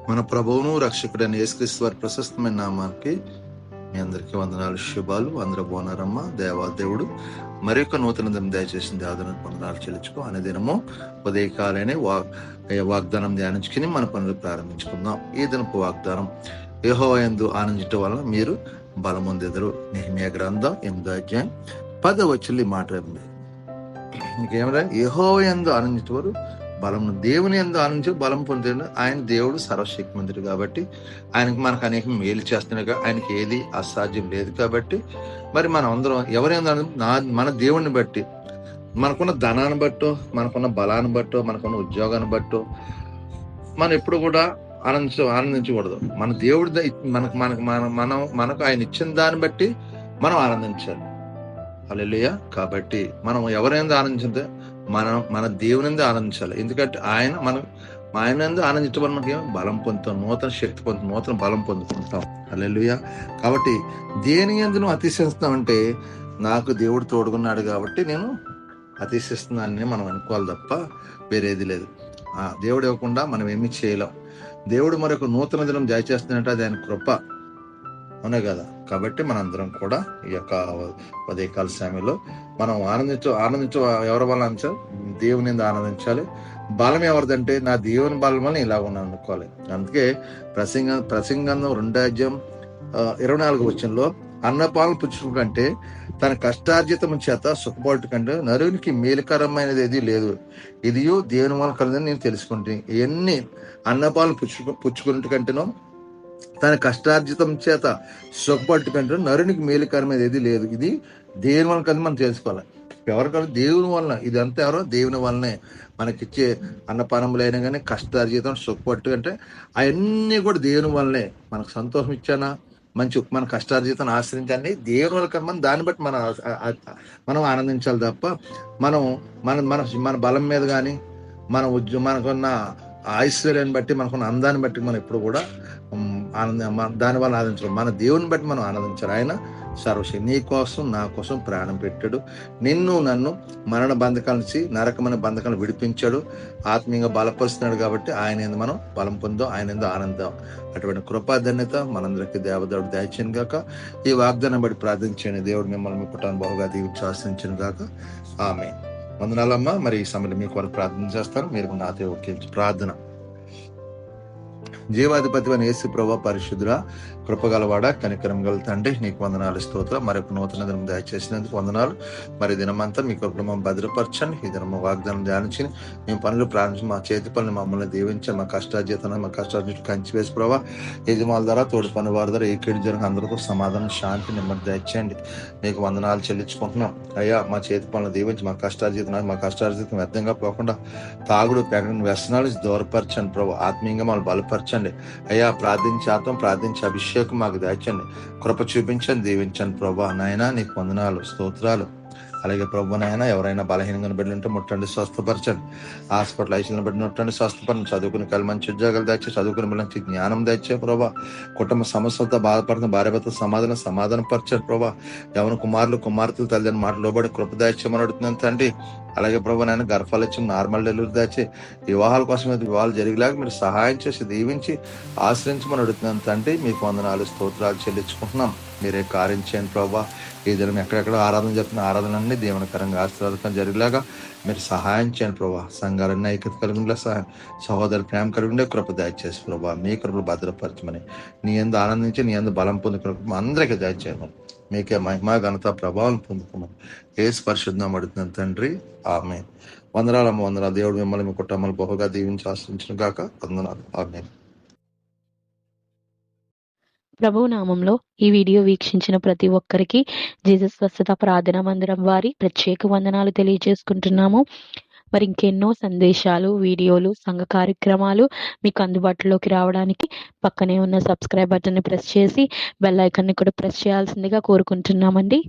మన ప్రభువును రక్షకుడైన యేసుక్రీస్తు వారి ప్రశస్తమైన నామానికి మీ అందరికీ వందనాలు, శుభాలు. అందరూ బాగున్నారమ్మా. దేవాదేవుడు మరి యొక్క నూతన దినం దయచేసిన దేవదనకు వందనాలు చెల్లించుకో. అనే దినము ఉదయకాలనే వాగ్దానం ధ్యానించుకుని మన పనులు ప్రారంభించుకుందాం. ఈ దినపు వాగ్దానం, యెహోవా యందు ఆనందించడం వలన మీరు బలమొందెదరు. నెహెమీయా గ్రంథం 8వ అధ్యాయం 10వ వచనంలో మాట ఉంది. ఇంకేమరా, యెహోవా యందు ఆనందించేవారు బలము, దేవుని యందు ఆనందించి బలం పొందేది. ఆయన దేవుడు సర్వశక్తిమంతుడు కాబట్టి ఆయనకు మనకు అనేక మేలు చేస్తున్నాడు. ఆయనకి ఏది అసాధ్యం లేదు కాబట్టి మరి మనం అందరం ఎవరైనా మన దేవుడిని బట్టి, మనకున్న ధనాన్ని బట్టో, మనకున్న బలాన్ని బట్టో, మనకున్న ఉద్యోగాన్ని బట్టో మనం ఎప్పుడు కూడా ఆనందించకూడదు. మన దేవుడి మనకు ఆయన ఇచ్చిన దాన్ని బట్టి మనం ఆనందించాలి. హల్లెలూయా. కాబట్టి మనం ఎవరైనా ఆనందించితే మన దేవుని ఆనందించాలి. ఎందుకంటే ఆయన ఆనందించడం వల్ల మనకి బలం పొందుతాం, నూతన శక్తి పొందుతాం, నూతన బలం పొందుకుంటాం. హల్లెలూయా. కాబట్టి దేని యందు నువ్వు అతిశయిస్తామంటే, నాకు దేవుడు తోడుకున్నాడు కాబట్టి నేను అతిశిస్తున్నానని మనం అనుకోవాలి తప్ప వేరేది లేదు. దేవుడు ఇవ్వకుండా మనం ఏమీ చేయలేం. దేవుడు మరొక నూతన దినం దయచేస్తున్నట్టు అది ఆయన కృప, అవునే కదా. కాబట్టి మనందరం కూడా ఈ యొక్క ఉదయకాల సమయంలో మనం ఆనందించు ఎవరి వల్ల ఆనందించాలి? దేవుని ఆనందించాలి. బలం ఎవరిదంటే, నా దేవుని బలం వల్ల ఇలా ఉన్నాను అనుకోవాలి. అందుకే ప్రసంగంలో 2వ అధ్యాయం 24వ వచనంలో, అన్నపాలను పుచ్చుకు కంటే తన కష్టార్జితం చేత సుఖపడట కంటే నరునికి మేలుకరమైనది ఏది లేదు, ఇదియో దేవుని వల్ల కలదని నేను తెలుసుకుంటాను. ఎన్ని అన్నపాలను పుచ్చుకున్నట్టు కంటేనో తన కష్టార్జితం చేత సుఖపట్టు కంటే నరునికి మేలుకరమైనది ఏది లేదు, ఇది దేవుని వల్ల కలిసి మనం తెలుసుకోవాలి. ఎవరికన్నా దేవుని వలన, ఇదంతా ఎవరో దేవుని వల్లనే మనకిచ్చే అన్నపానములైనా కానీ కష్టార్జితం సుఖపట్టు అంటే అవన్నీ కూడా దేవుని వల్లనే. మనకు సంతోషం ఇచ్చానా, మంచి మన కష్టార్జితం ఆశ్రయించాలని దేవుని వల్ల కన్నా దాన్ని బట్టి మనం ఆనందించాలి తప్ప మనం మన బలం మీద కానీ మనకున్న ఐశ్వర్యాన్ని బట్టి, మనకున్న అందాన్ని బట్టి మనం ఎప్పుడు కూడా దాని వల్ల ఆనందించడం. మన దేవుని బట్టి మనం ఆనందించాలి. ఆయన సర్వశక్తి, నీ కోసం నా కోసం ప్రాణం పెట్టాడు. నన్ను మరణ బంధకాల నుంచి, నరకమైన బంధకాలను విడిపించాడు, ఆత్మీయంగా బలపరుస్తున్నాడు. కాబట్టి ఆయన ఎందు మనం బలం పొందాం, ఆయన ఎందు ఆనందం. అటువంటి కృపాధన్యత మనందరికీ దేవదేవుడు దయచేయను గాక. ఈ వాగ్దానం బట్టి ప్రార్థించండి. దేవుడు మిమ్మల్ని మీ కుటుంబం బహుగా దీవించి ఆశ్రయించను గాక. ఆమె వందనాలమ్మా. మరి ఈ సమయంలో మీకు వరకు ప్రార్థన చేస్తాను. మీరు నాతో ఒకేంచి ప్రార్థన. జీవాధిపతి అని యేసు ప్రభువా, పరిశుద్ధుడా, కృపగలవాడ, కనికరం గల తండ్రి, నీకు వందనాలు, స్తోత్రం. మరొక నూతన దినం దయచేసినందుకు వందనాలు. మరి దినమంతా మీ కుటుంబం భద్రపరచండి. ఈ దినం వాగ్దానం ధ్యానించి మేము పనులు ప్రారంభించి మా చేతి పనులు మమ్మల్ని దీవించండి. మా కష్టార్జితం కంచి వేసి ప్రభావ, యజమానుల ద్వారా, తోడు పని వారి ద్వారా ఏకేడు జనం అందరితో సమాధానం, శాంతి, నెమ్మది దయచేయండి. మీకు వందనాలు చెల్లించుకుంటున్నాం అయ్యా. మా చేతి పనులు దీవించి మా కష్టార్జితం వ్యర్థంగా పోకుండా తాగుడు, పెగడం, వ్యసనాలు దూరపరచండి ప్రభావ. ఆత్మీయంగా మమ్మల్ని బలపరచండి అయ్యా. ప్రార్థించి అభిషేకం మాకు దాచండి, కృప చూపించండి, దీవించండి ప్రభా. నాయనా నీకు వందనాలు, స్తోత్రాలు. అలాగే ప్రభు నాయన, ఎవరైనా బలహీనంగా బిడ్డలుంటే ముట్టండి, స్వస్థపరచండి. హాస్పిటల్ ఐసీలను బిడ్డ ముట్టండి, స్వస్థపరచండి. చదువుకుని మంచి ఉద్యోగాలు దాచే, చదువుకుని బిడ్డలకి జ్ఞానం దాచే ప్రభా. కుటుంబ సమస్యలతో బాధపడుతున్న భార్యభర్త సమాధానం పరచండి ప్రభా. ఎవరి కుమార్తెలు తల్లిదండ్రుల మాటలు లోబడి కృప దాచేమని అడుగుతున్నాను తండ్రి. అలాగే ప్రభు నాయన, గర్భాలు ఇచ్చి నార్మల్ డెలివరీ దాచి వివాహాల కోసం వివాహాలు జరిగేలాగా మీరు సహాయం చేసి దీవించి ఆశ్రయించమని అడుగుతున్నాను తండ్రి. మీకు వందనాలు, స్తోత్రాలు చెల్లించుకుంటున్నాం. మీరే కార్యం చేయండి ప్రభా. ఈ దినం ఎక్కడెక్కడ ఆరాధన చెప్తున్న ఆరాధనలన్నీ దేవునికరంగా ఆశీర్వాదకరంగా జరిగేలాగా మీరు సహాయం చేయండి ప్రభా. సంఘాలన్నీ ఐక్యత కలిగిన సహోదరు ప్రేమ కలిగి కృప దయచేసి ప్రభా. మీ కృపలు భద్రపరచమని, నీ యందు ఆనందించి నీ యందు బలం పొందుకున్న అందరికీ దయచేయమని, మీకే మహిమ ఘనత ప్రభావం పొందుకున్నాం. యేసు పరిశుద్ధం అడుగుతున్నాను తండ్రి. ఆమేన్. వందనాలు. దేవుడు మిమ్మల్ని మీ కుటుంబాలు బహుగా దీవించి ఆశ్రయించిన గాక. వందనాలు. ఆమేన్. ప్రభువు నామంలో ఈ వీడియో వీక్షించిన ప్రతి ఒక్కరికి జీసస్ స్వస్థత ప్రార్థనా మందిరం వారి ప్రత్యేక వందనాలు తెలియజేసుకుంటున్నాము. మరి ఇంకెన్నో సందేశాలు, వీడియోలు, సంఘ కార్యక్రమాలు మీకు అందుబాటులోకి రావడానికి పక్కనే ఉన్న సబ్స్క్రైబ్ బటన్ని ప్రెస్ చేసి బెల్ ఐకాన్ని కూడా ప్రెస్ చేయాల్సిందిగా కోరుకుంటున్నామండి.